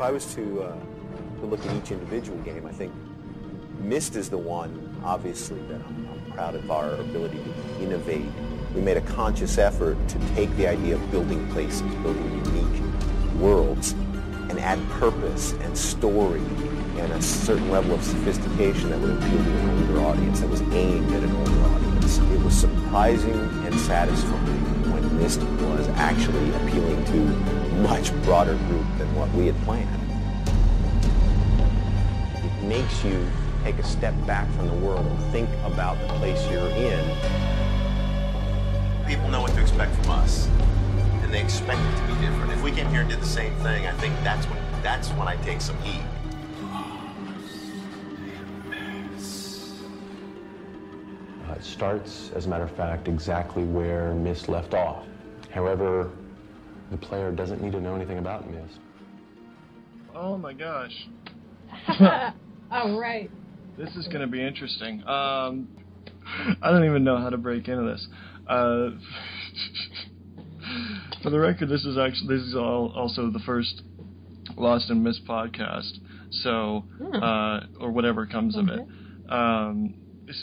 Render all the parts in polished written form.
If I was to look at each individual game, I think Myst is the one, obviously, that I'm proud of our ability to innovate. We made a conscious effort to take the idea of building places, building unique worlds, and add purpose and story and a certain level of sophistication that would appeal to an older audience, that was aimed at an older audience. It was surprising and satisfying when Myst was actually appealing to a much broader group than what we had planned. It makes you take a step back from the world and think about the place you're in. People know what to expect from us, and they expect it to be different. If we came here and did the same thing, I think that's when I take some heat. It starts, as a matter of fact, exactly where Myst left off. However, the player doesn't need to know anything about Myst. Oh my gosh. All right. This is going to be interesting. I don't even know how to break into this. For the record, this is also the first Lost in Myst podcast, so or whatever comes of it.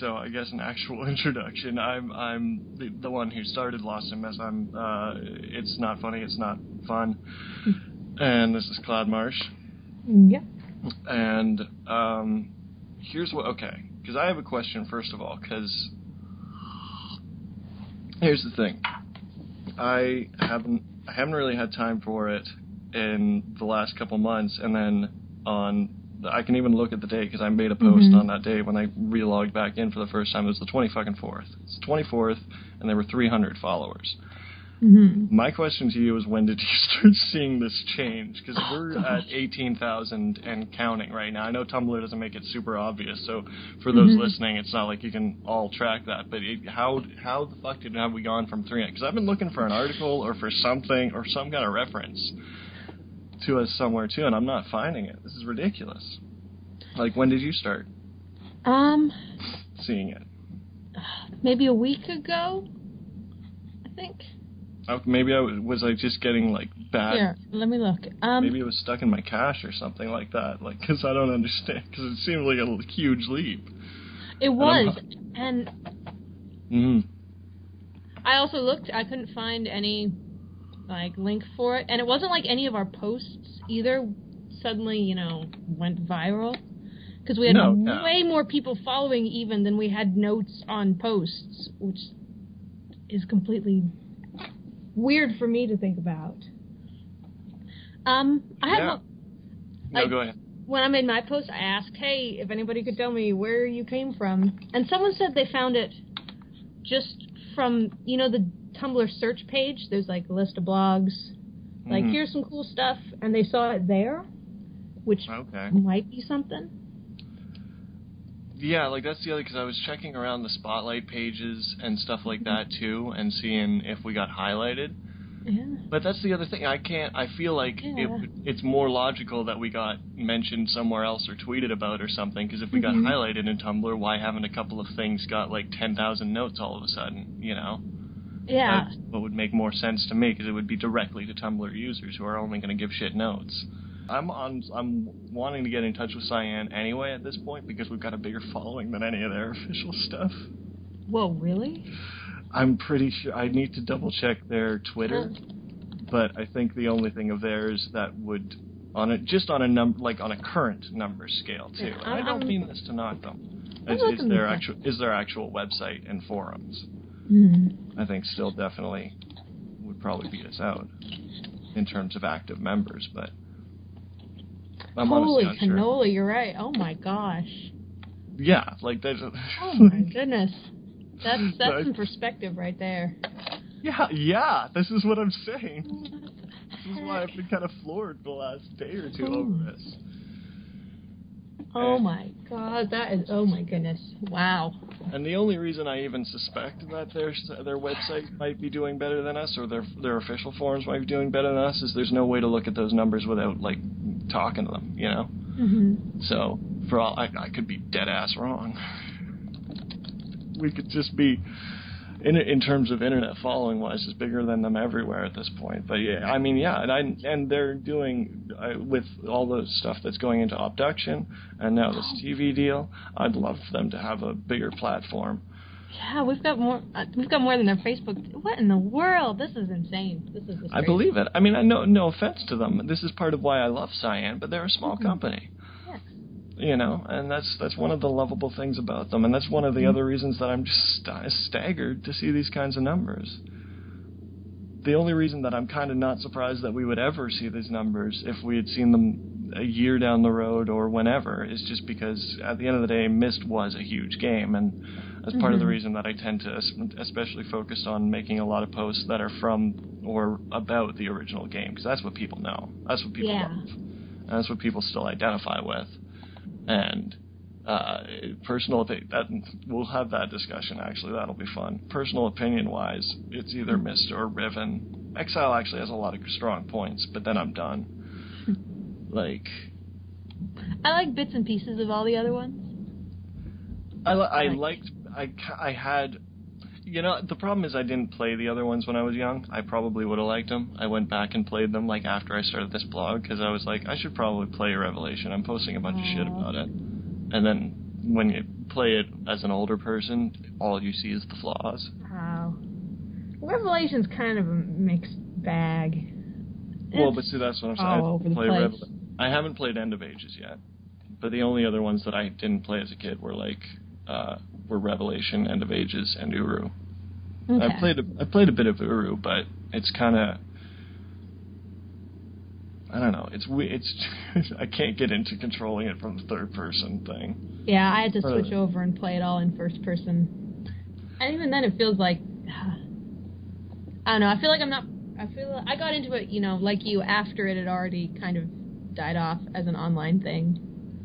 So I guess an actual introduction. I'm the one who started Lost in Myst. It's not funny. It's not fun. And this is Cloudmarsh. Yeah. And here's what. Okay, because I have a question first of all. Because here's the thing. I haven't really had time for it in the last couple months, and then I can even look at the date because I made a post on that day when I relogged back in for the first time. It was the 24th. It's the 24th, and there were 300 followers. My question to you is, when did you start seeing this change? Because we're at 18,000 and counting right now. I know Tumblr doesn't make it super obvious, so for those listening, it's not like you can all track that. But how the fuck have we gone from 300? Because I've been looking for an article or for something or some kind of reference to us somewhere too, and I'm not finding it. This is ridiculous. Like, when did you start seeing it? Maybe a week ago, I think. Maybe was just getting like bad. Here, let me look. Maybe it was stuck in my cache or something like that. Like, because I don't understand. Because it seemed like a huge leap. It was, and I also looked. I couldn't find any link for it, and it wasn't like any of our posts either suddenly went viral, because we had way more people following even than we had notes on posts, which is completely weird for me to think about. Go ahead. When I made my post, I asked, hey, if anybody could tell me where you came from, and someone said they found it just from the Tumblr search page. There's like a list of blogs, like here's some cool stuff, and they saw it there, which might be something. Yeah, like that's the other, because I was checking around the spotlight pages and stuff like that too, and seeing if we got highlighted. Yeah. But that's the other thing. I feel like it's more logical that we got mentioned somewhere else or tweeted about or something, because if we got highlighted in Tumblr, why haven't a couple of things got like 10,000 notes all of a sudden, Yeah. That's what would make more sense to me, because it would be directly to Tumblr users who are only going to give shit notes. I'm wanting to get in touch with Cyan anyway at this point, because we've got a bigger following than any of their official stuff. Whoa, really? I'm pretty sure. I need to double check their Twitter, but I think the only thing of theirs that would on a current number scale too. And I don't mean this to knock them. Is their actual website and forums. I think still definitely would probably beat us out in terms of active members, but I'm holy honestly cannoli, unsure. You're right. Oh my gosh. Yeah, like there's oh my goodness. That's some perspective right there. Yeah, this is what I'm saying. This is why I've been kind of floored the last day or two over this. Oh my god, oh my goodness. Wow. And the only reason I even suspect that their website might be doing better than us, or their official forums might be doing better than us, is there's no way to look at those numbers without talking to them, So for all I could be dead ass wrong. We could just be in terms of internet following wise, is bigger than them everywhere at this point. But yeah, I mean, yeah, and they're doing with all the stuff that's going into Obduction and now this TV deal. I'd love for them to have a bigger platform. Yeah, we've got more than their Facebook. What in the world? This is insane. This is just crazy. I believe it. I mean, no offense to them. This is part of why I love Cyan, but they're a small company. Yes. You know, and that's one of the lovable things about them, and that's one of the other reasons that I'm just staggered to see these kinds of numbers. The only reason that I'm kind of not surprised that we would ever see these numbers if we had seen them a year down the road or whenever is just because at the end of the day, Myst was a huge game, and that's part of the reason that I tend to especially focus on making a lot of posts that are from or about the original game, because that's what people know. That's what people love. And that's what people still identify with. And personal opinion, we'll have that discussion, actually. That'll be fun. Personal opinion-wise, it's either Myst or Riven. Exile actually has a lot of strong points, but then I'm done. I like bits and pieces of all the other ones. I had, you know, the problem is I didn't play the other ones when I was young. I probably would have liked them. I went back and played them, after I started this blog, because I was like, I should probably play Revelation. I'm posting a bunch of shit about it. And then when you play it as an older person, all you see is the flaws. Wow. Revelation's kind of a mixed bag. Well, but see, that's what I'm saying. All over the place. I haven't played End of Ages yet, but the only other ones that I didn't play as a kid were were Revelation, End of Ages, and Uru. Okay. I played a bit of Uru, but it's kind of, I don't know. It's I can't get into controlling it from the third person thing. Yeah, I had to switch over and play it all in first person, and even then, it feels like I don't know. I feel like I got into it, like you, after it had already kind of died off as an online thing.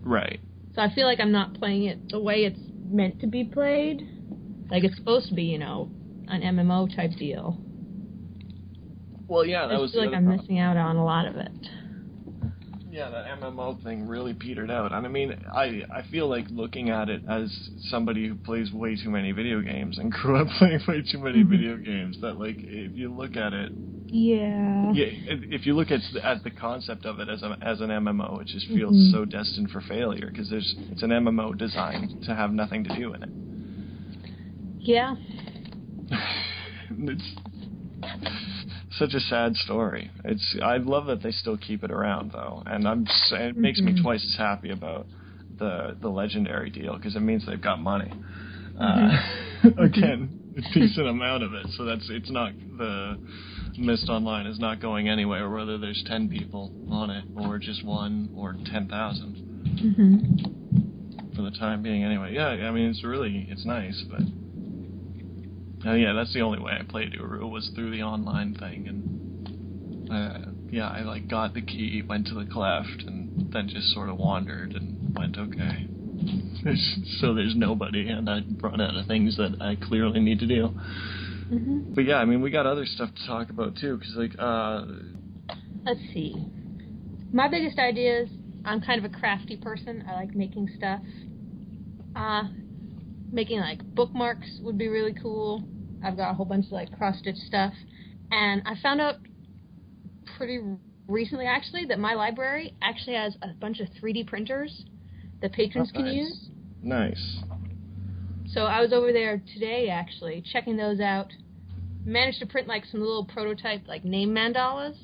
Right. So I feel like I'm not playing it the way it's meant to be played. Like it's supposed to be, an MMO type deal. Well, yeah, that was. I feel like I'm missing out on a lot of it. Yeah, that MMO thing really petered out. And I mean, I feel like looking at it as somebody who plays way too many video games and grew up playing way too many video games, that if you look at it. Yeah. Yeah. If you look at the concept of it as an MMO, it just feels so destined for failure because it's an MMO designed to have nothing to do in it. Yeah. It's such a sad story. I love that they still keep it around though, and it makes me twice as happy about the Legendary deal because it means they've got money. Again, a decent amount of it, so it's not the Myst Online is not going anywhere, whether there's 10 people on it or just 1 or 10,000. For the time being, anyway. Yeah, I mean it's nice, but. Yeah, that's the only way I played Uru was through the online thing, and I got the key, went to the cleft, and then just sort of wandered and went, okay. So there's nobody, and I run out of things that I clearly need to do. But yeah, I mean, we got other stuff to talk about too, because let's see. My biggest ideas. I'm kind of a crafty person. I like making stuff. Making bookmarks would be really cool. I've got a whole bunch of cross-stitch stuff. And I found out pretty recently actually that my library actually has a bunch of 3D printers that patrons can use. Nice. So I was over there today actually checking those out. Managed to print some little prototype name mandalas.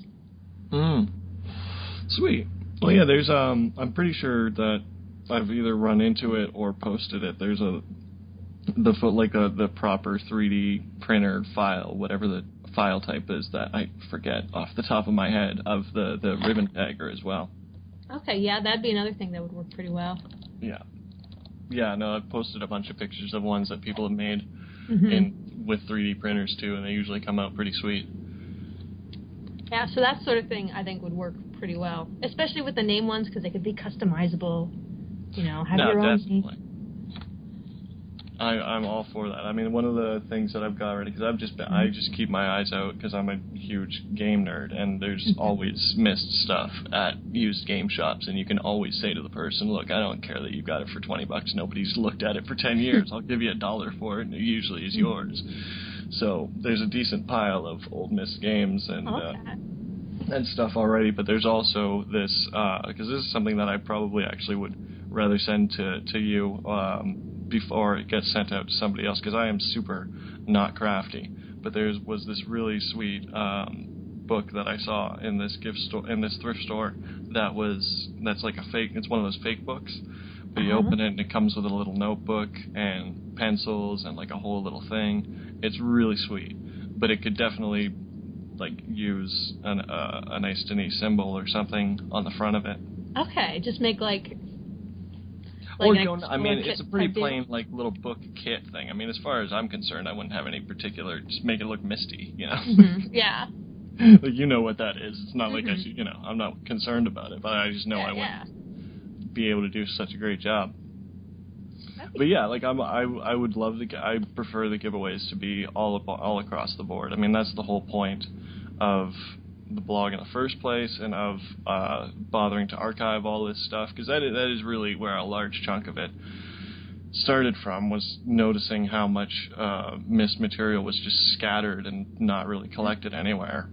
Sweet. Well yeah, there's I'm pretty sure that I've either run into it or posted it. There's the proper 3D printer file, whatever the file type is that I forget off the top of my head, of the ribbon tagger as well. Okay, yeah, that'd be another thing that would work pretty well. Yeah. Yeah, no, I've posted a bunch of pictures of ones that people have made with 3D printers too, and they usually come out pretty sweet. Yeah, so that sort of thing I think would work pretty well, especially with the name ones because they could be customizable. Have your own. Definitely. I'm all for that. I mean, one of the things that I've got already, because I just keep my eyes out because I'm a huge game nerd, and there's always Myst stuff at used game shops, and you can always say to the person, look, I don't care that you got it for $20. Nobody's looked at it for 10 years. I'll give you $1 for it, and it usually is yours. So there's a decent pile of old Myst games and stuff already, but there's also this, because this is something that I probably actually would rather send to you before it gets sent out to somebody else, because I am super not crafty. But there was this really sweet book that I saw in this thrift store that's like a fake. It's one of those fake books, but you open it and it comes with a little notebook and pencils and like a whole little thing. It's really sweet, but it could definitely like use a nice Denise symbol or something on the front of it. Okay, just make like or don't. I mean, it's a pretty plain like little book kit thing. I mean, as far as I'm concerned, I wouldn't have any particular. Just make it look misty, you know. Mm-hmm. Yeah. Like, you know what that is. It's not like I should, you know. I'm not concerned about it, but I just know I wouldn't be able to do such a great job. But yeah, like I would love I prefer the giveaways to be all across the board. I mean, that's the whole point of the blog in the first place, and of bothering to archive all this stuff, because that is really where a large chunk of it started from, was noticing how much Myst material was just scattered and not really collected anywhere.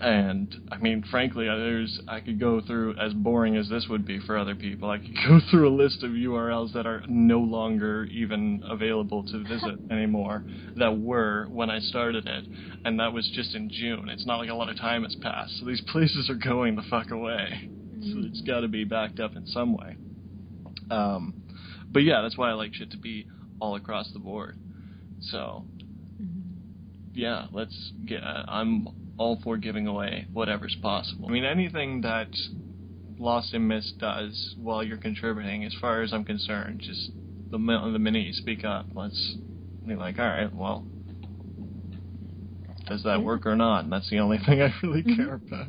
And I mean, frankly, I could go through, as boring as this would be for other people, I could go through a list of URLs that are no longer even available to visit anymore, that were when I started it, and that was just in June. It's not like a lot of time has passed, so these places are going the fuck away. So it's got to be backed up in some way. But yeah, that's why I like shit to be all across the board. So yeah, I'm all for giving away whatever's possible. I mean, anything that Lost in Myst does while you're contributing, as far as I'm concerned, just the minute you speak up, let's be like, all right, well, does that work or not? And that's the only thing I really care about.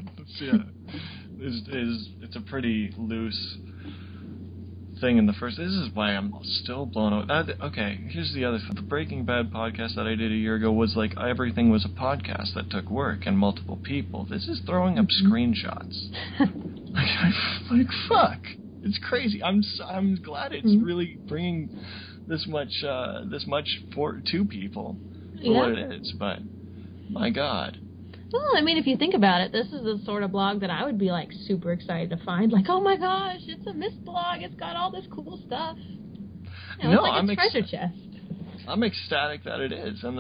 It's a pretty loose thing in the first. This is why I'm still blown away. Okay, here's the other thing. The Breaking Bad podcast that I did a year ago was like everything was a podcast that took work and multiple people. This is throwing up screenshots. like fuck, it's crazy. I'm glad it's really bringing this much to people for what it is. But my God. Well, I mean, if you think about it, this is the sort of blog that I would be, like, super excited to find. Like, oh my gosh, it's a Myst blog. It's got all this cool stuff. You know, it's like a treasure chest. I'm ecstatic that it is. And,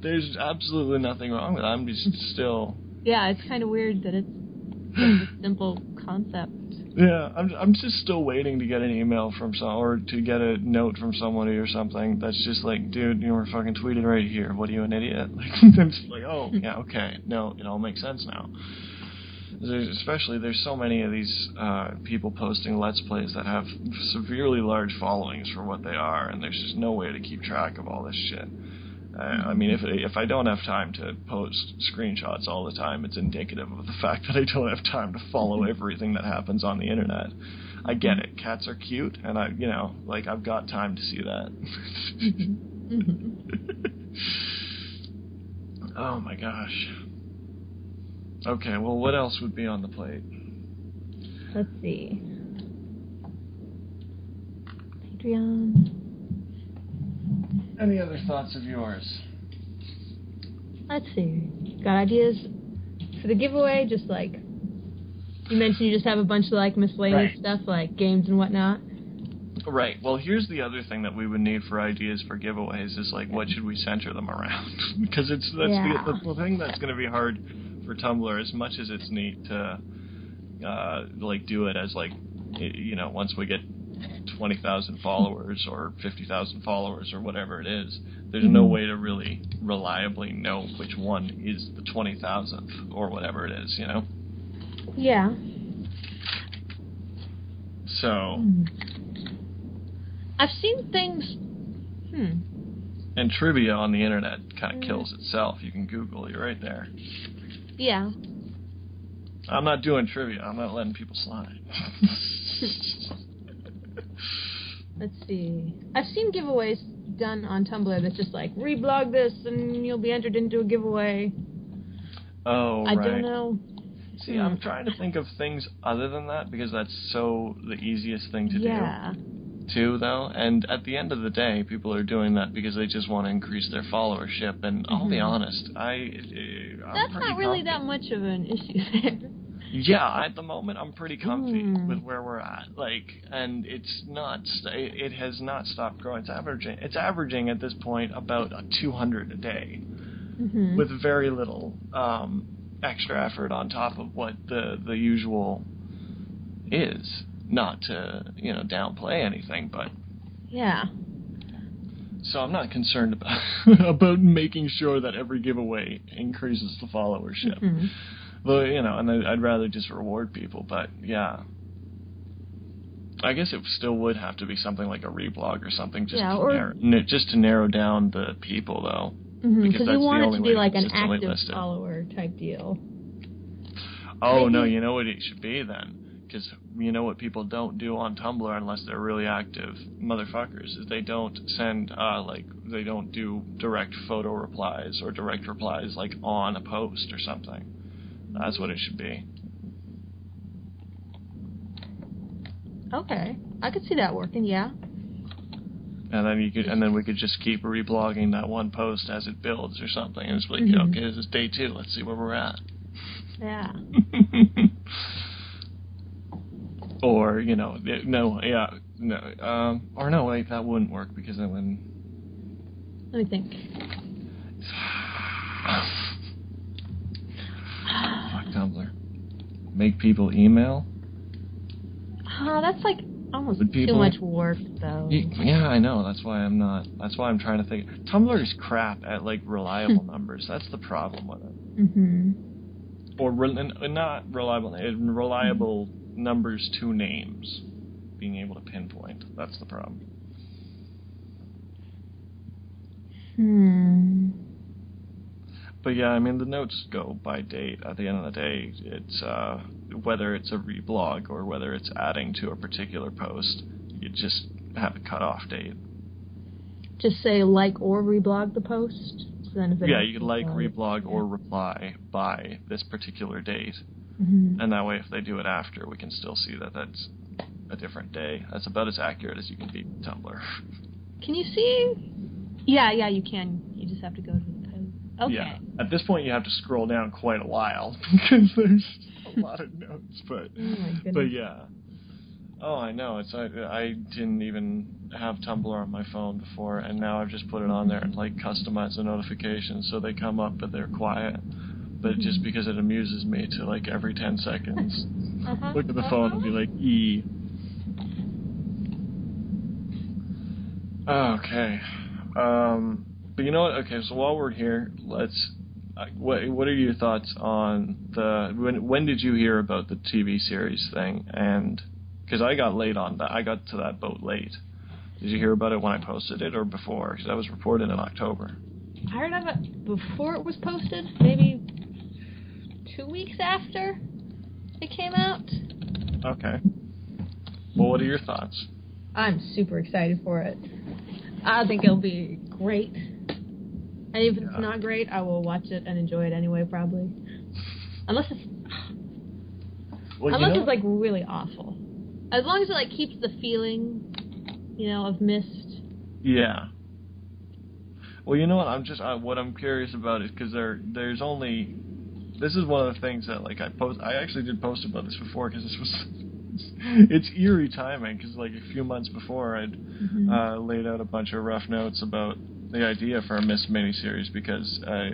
there's absolutely nothing wrong with it. I'm just still... Yeah, it's kind of weird that it's such a simple concept. Yeah, I'm just still waiting to get an email from or to get a note from somebody or something that's just like, dude, you were fucking tweeted right here. What are you, an idiot? Like, it's like, oh, yeah, okay. No, it all makes sense now. There's so many of these people posting Let's Plays that have severely large followings for what they are, and there's just no way to keep track of all this shit. I mean, if I don't have time to post screenshots all the time, it's indicative of the fact that I don't have time to follow everything that happens on the internet. I get it. Cats are cute, and I've got time to see that. Oh my gosh. Okay, well, what else would be on the plate? Let's see. Patreon. Any other thoughts of yours? Let's see. Got ideas for the giveaway? Just like, you mentioned you just have a bunch of like miscellaneous stuff, like games and whatnot. Right. Well, here's the other thing that we would need for ideas for giveaways is like, what should we center them around? Because that's the thing that's going to be hard for Tumblr. As much as it's neat to do it as once we get 20,000 followers or 50,000 followers or whatever it is, there's no way to really reliably know which one is the 20,000th or whatever it is, you know? Yeah. So... I've seen things... And trivia on the internet kind of kills itself. You can Google, you're right there. Yeah. I'm not doing trivia. I'm not letting people slide. Let's see. I've seen giveaways done on Tumblr that's just like, reblog this and you'll be entered into a giveaway. Oh, I don't know. See, I'm trying to think of things other than that because that's so the easiest thing to do. Yeah. too, though. And at the end of the day, people are doing that because they just want to increase their followership. And I'll be honest, that's not really that much of an issue there. Yeah, at the moment, I'm pretty comfy with where we're at. And it's not. It has not stopped growing. It's averaging at this point about 200 a day, with very little extra effort on top of what the usual is. Not to downplay anything, but yeah. So I'm not concerned about making sure that every giveaway increases the followership. Well, and I'd rather just reward people, but yeah. I guess it still would have to be something like a reblog or something, just to narrow down the people, though. Because you want it to be like an active follower type deal. Oh, no, you know what it should be then? Because you know what people don't do on Tumblr unless they're really active motherfuckers is they don't send, they don't do direct photo replies or direct replies, on a post or something. That's what it should be. Okay, I could see that working. Yeah. And then we could just keep reblogging that one post as it builds or something. And it's like, okay, this is day 2. Let's see where we're at. Yeah. Or wait, that wouldn't work because then when. Let me think. Fuck Tumblr. Make people email? That's almost too much work, though. Yeah, I know. That's why I'm trying to think. Tumblr is crap at reliable numbers. That's the problem with it. Or not reliable numbers to names. Being able to pinpoint. That's the problem. But yeah, I mean, the notes go by date. At the end of the day, it's whether it's a reblog or whether it's adding to a particular post, you just have a cutoff date. Just say like or reblog the post? So then if you could like, reblog, or reply by this particular date. And that way, if they do it after, we can still see that that's a different day. That's about as accurate as you can be with Tumblr. Can you see? Yeah, you can. You just have to go to the post. Okay. Yeah. At this point, you have to scroll down quite a while because there's a lot of notes. But yeah. Oh, I know. I didn't even have Tumblr on my phone before, and now I've just put it on there and customize the notifications so they come up, but they're quiet. But just because it amuses me to every 10 seconds look at the phone and be like, E. Okay. But you know what? Okay, so while we're here, let's. What are your thoughts on when did you hear about the TV series thing? And because I got late on that, I got to that boat late. Did you hear about it when I posted it or before? Because that was reported in October. I heard of it before it was posted, maybe 2 weeks after it came out. Okay. Well, what are your thoughts? I'm super excited for it. I think it'll be great. And if it's not great, I will watch it and enjoy it anyway, probably. Unless it's it's really awful. As long as it keeps the feeling, of Myst. Yeah. Well, you know what? what I'm curious about is because there's only. This is one of the things that I actually did post about this before because this was. It's eerie timing because a few months before I'd laid out a bunch of rough notes about the idea for a Myst miniseries because I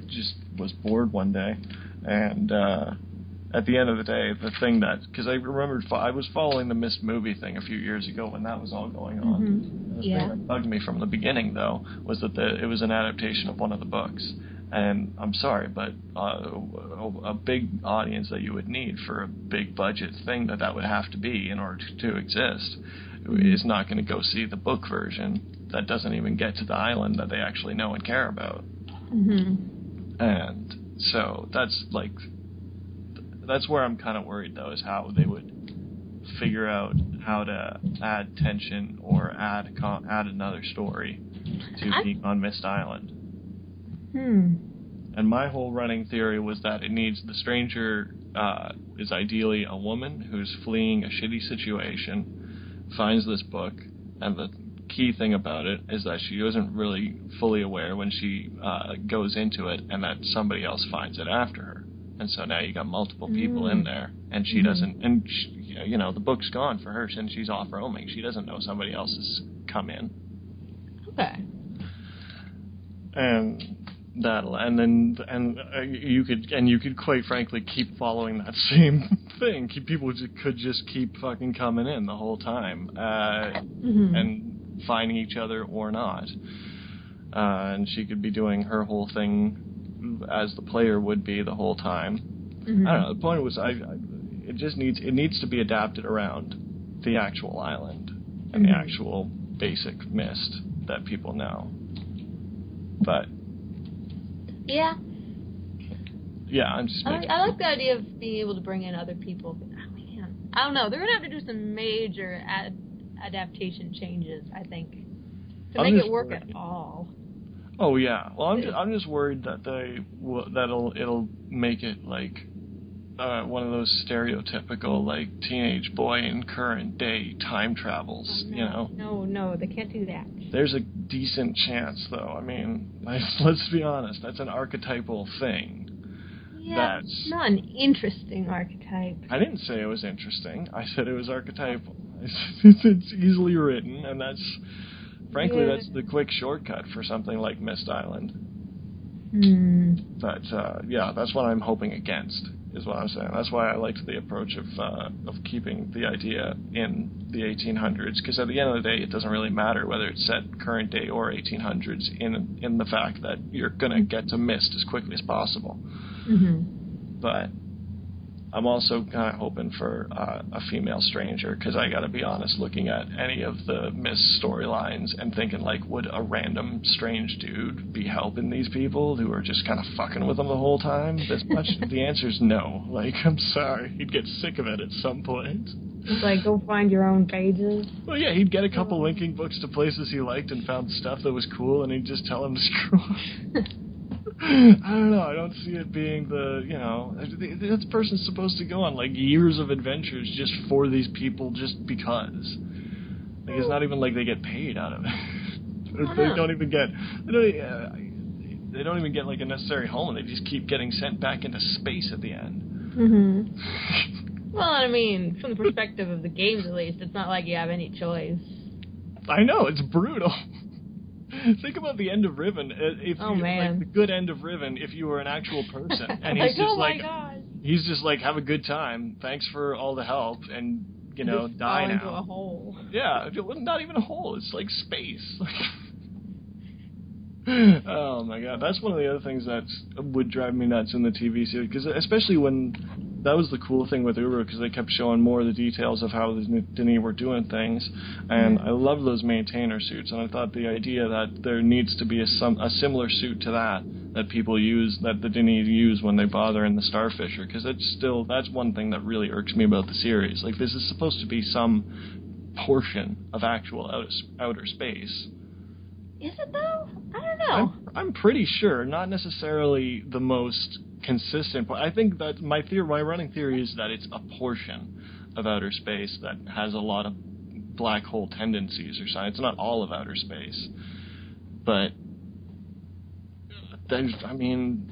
just was bored one day, and at the end of the day, the thing because I remembered I was following the Myst movie thing a few years ago when that was all going on. And the thing that bugged me from the beginning, though, was that it was an adaptation of one of the books. And I'm sorry, but a big audience that you would need for a big budget thing that would have to be in order to exist is not going to go see the book version that doesn't even get to the island that they actually know and care about. And so that's where I'm kind of worried, though, is how they would figure out how to add tension or add another story to being on Myst Island. And my whole running theory was that the stranger is ideally a woman who's fleeing a shitty situation finds this book, and the key thing about it is that she isn't really fully aware when she goes into it, and that somebody else finds it after her. And so now you got multiple people in there, and she doesn't, and she, you know, the book's gone for her since she's off roaming. She doesn't know somebody else has come in. Okay. And you could quite frankly keep following that same thing. People could just keep fucking coming in the whole time, and finding each other or not. And she could be doing her whole thing as the player would be the whole time. I don't know. The point was, it needs to be adapted around the actual island and the actual basic Myst that people know. But yeah, I'm just. I like the idea of being able to bring in other people. But, oh man, I don't know. They're gonna have to do some major adaptation changes, I think, to make it work at all. Oh yeah. Well, I'm just worried that it'll make it like one of those stereotypical like teenage boy in current day time travels. Oh, no. No, they can't do that. There's a decent chance, though. I mean, let's be honest. That's an archetypal thing. Yeah, it's not an interesting archetype. I didn't say it was interesting. I said it was archetypal. It's easily written, and that's, frankly, that's the quick shortcut for something like Myst Island. But, that's what I'm hoping against, is what I'm saying. That's why I liked the approach of keeping the idea in the 1800s, because at the end of the day, it doesn't really matter whether it's set current day or 1800s in the fact that you're going to get to Myst as quickly as possible. But I'm also kind of hoping for a female stranger, because I got to be honest, looking at any of the Myst storylines and thinking, like, would a random strange dude be helping these people who are just kind of fucking with them the whole time this much? The answer's no. Like, I'm sorry. He'd get sick of it at some point. It's like, go find your own pages. Well, yeah, he'd get a couple linking books to places he liked and found stuff that was cool, and he'd just tell him to screw off. I don't know. I don't see it being that person's supposed to go on like years of adventures just for these people, just because. Like, it's not even like they get paid out of it. They don't even get like a necessary home. They just keep getting sent back into space at the end. Well, I mean, from the perspective of the games, at least, it's not like you have any choice. I know, it's brutal. Think about the end of Riven. Like the good end of Riven, if you were an actual person, and he's just my God. He's just like, have a good time. Thanks for all the help, and die now. Fall into a hole. Yeah, not even a hole. It's like space. Oh my God, that's one of the other things that would drive me nuts in the TV series, because especially when that was the cool thing with Uber, because they kept showing more of the details of how the Dini were doing things, and I love those maintainer suits, and I thought the idea that there needs to be a similar suit to that people use, that the Dini use when they bother in the Starfisher, because that's one thing that really irks me about the series. Like, this is supposed to be some portion of actual outer space. Is it though? I don't know. I'm pretty sure, not necessarily the most consistent. I think that my running theory is that it's a portion of outer space that has a lot of black hole tendencies or something. It's not all of outer space, but I'm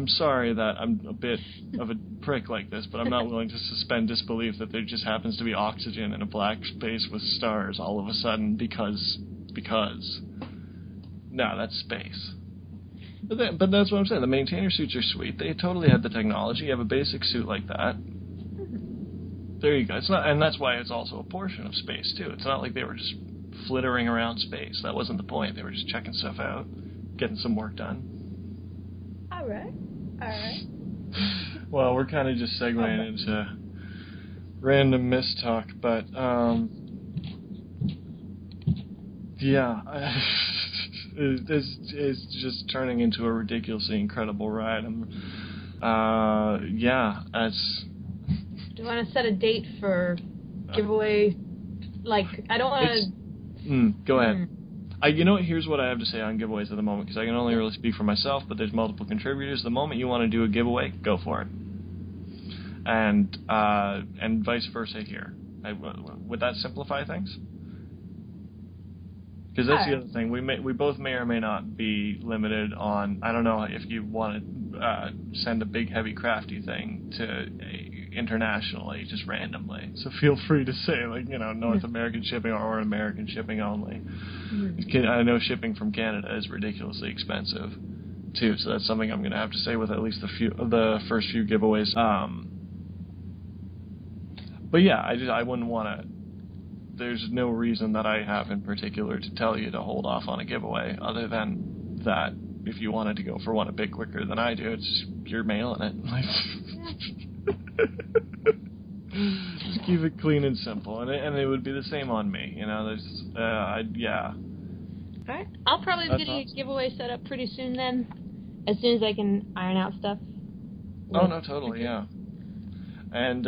sorry that I'm a bit of a prick like this, but I'm not willing to suspend disbelief that there just happens to be oxygen in a black space with stars all of a sudden because. No, that's space. But that's what I'm saying. The maintainer suits are sweet. They totally have the technology. You have a basic suit like that. There you go. It's not, and that's why it's also a portion of space too. It's not like they were just flittering around space. That wasn't the point. They were just checking stuff out, getting some work done. All right. Well, we're kind of just segueing into random Myst talk, but yeah, it's just turning into a ridiculously incredible ride. That's. Do you want to set a date for giveaway? Like, I don't want to. Go ahead. Here's what I have to say on giveaways at the moment, because I can only really speak for myself, but there's multiple contributors. The moment you want to do a giveaway, go for it. And vice versa here. Would that simplify things? Because that's the other thing. We both may or may not be limited on. I don't know if you want to send a big, heavy, crafty thing to internationally, just randomly. So feel free to say, like, North American shipping or American shipping only. I know shipping from Canada is ridiculously expensive too, so that's something I'm going to have to say with at least the first few giveaways. But yeah, I wouldn't want to. There's no reason that I have in particular to tell you to hold off on a giveaway, other than that if you wanted to go for one a bit quicker than I do, it's you're mailing it. Just keep it clean and simple, and it would be the same on me. There's yeah. All right, I'll probably be getting a giveaway set up pretty soon then, as soon as I can iron out stuff. Oh no, totally, yeah. And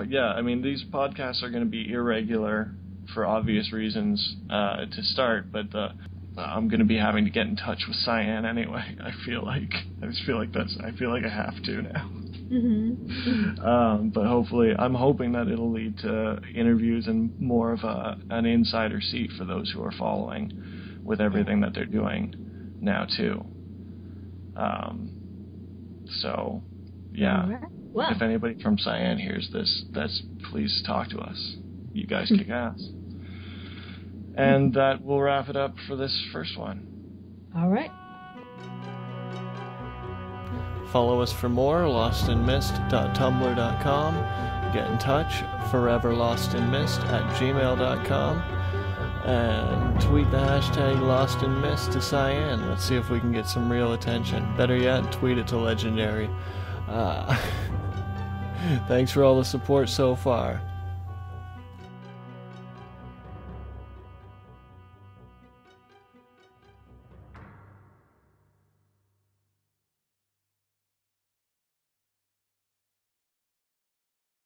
yeah, I mean, these podcasts are going to be irregular for obvious reasons to start, but I'm going to be having to get in touch with Cyan anyway. I feel like I have to now. But hopefully, I'm hoping that it'll lead to interviews and more of an insider seat for those who are following with everything that they're doing now too. So, yeah. Well, if anybody from Cyan hears this, please talk to us. You guys kick ass. And that will wrap it up for this first one. All right. Follow us for more, lostinmyst.tumblr.com. Get in touch, foreverlostinmyst@gmail.com. And tweet the hashtag LostInMyst to Cyan. Let's see if we can get some real attention. Better yet, tweet it to Legendary. Thanks for all the support so far.